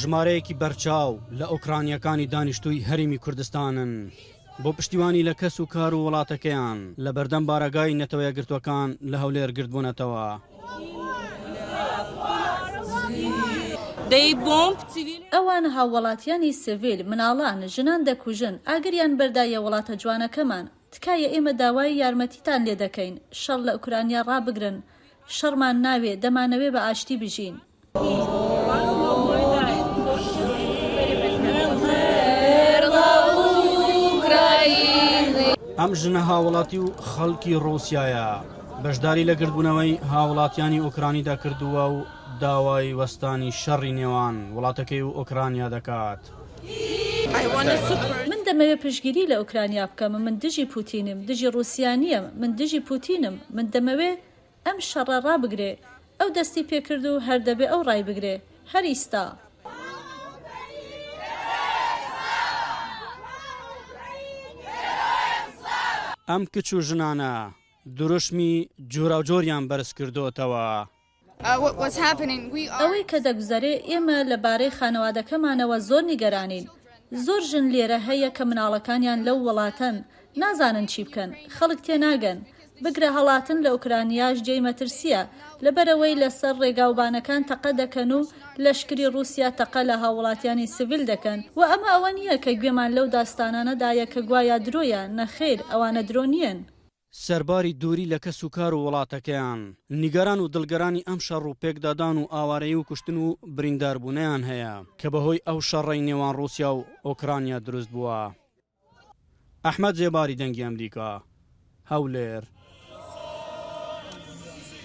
ژمارەیەکی بەرچاو لە ئۆکرانیەکانی دانیشتووی هەرێمی کوردستانن بۆ پشتیوانی لە کەس و کار و وڵاتەکەیان لە بەردەم بارەگای نەتەوە یەکگرتووەکان لە هەولێر گرتبوونەتەوە. ئەوان هاوڵاتیانی سڤیل مناڵان ژنان دەکوژن ئاگریان بەردایە وڵاتە جوانەکەمان تکایە ئێمە داوای یارمەتیتان لێ دەکەین شەڕ لە ئوکرانیا ڕابگرن شەڕمان ناوێ دەمانەوێ بە ئاشتی بژین. ئەم ژنە هاوڵاتی و خەڵکی ڕووسیایە بەشداری لە گرتبوونەوەی هاوڵاتیانی ئۆکرانیدا کردووە و داوای وەستانی شەڕی نێوان وڵاتەکەی و ئۆکرانیا دەکات. من دەمەوێت پشتگیری لە ئۆکرانیا بکەم من دژی پوتینم دژی ڕووسیانیم من دژی پوتینم من دەمەوێت ئەم شەڕە ڕابگرێ ئەو دەستی پێکرد و هەردەبێ ئەو ڕای بگرێ هەر ئیستا. ئەم کچ و ژنانە دروشمی جۆراوجۆریان بەرز کردوتەوە. ئەوەی کە دەگوزارێ ئێمە لەبارەی خانەوادەکەمانەوە زۆر نیگەرانین. زۆر ژن لێرە هەیە کە مناڵەکانیان لەو وڵاتەن نازانن چی بکەن خەڵک تێناگەن بگرە هەڵاتن لە ئوکرانیاش جێی مەترسیە لەبەرەوەی لەسەر ڕێگاوبانەکان تەقە دەکەن و لەشکری رووسیا تەقە لە هاوڵاتیانی سڤیل دەکەن و ئەمە ئەوە نییە کە گوێمان لەو داستانانەدایە کە گوایە درۆیە نەخێر ئەوانە درۆ نیەن. سەرباری دووری لە کەس و کار و وڵاتەکەیان نیگەران و دڵگەرانی ئەم شەڕ و پێکدادان و ئاوارەیی و کوشتن و برینداربوونیان هەیە کە بەهۆی ئەو شەڕی نێوان رووسیا و ئۆکرانیا دروست بووە. ئەحمەد جێباری دەنگی ئەمریکا هەولێر.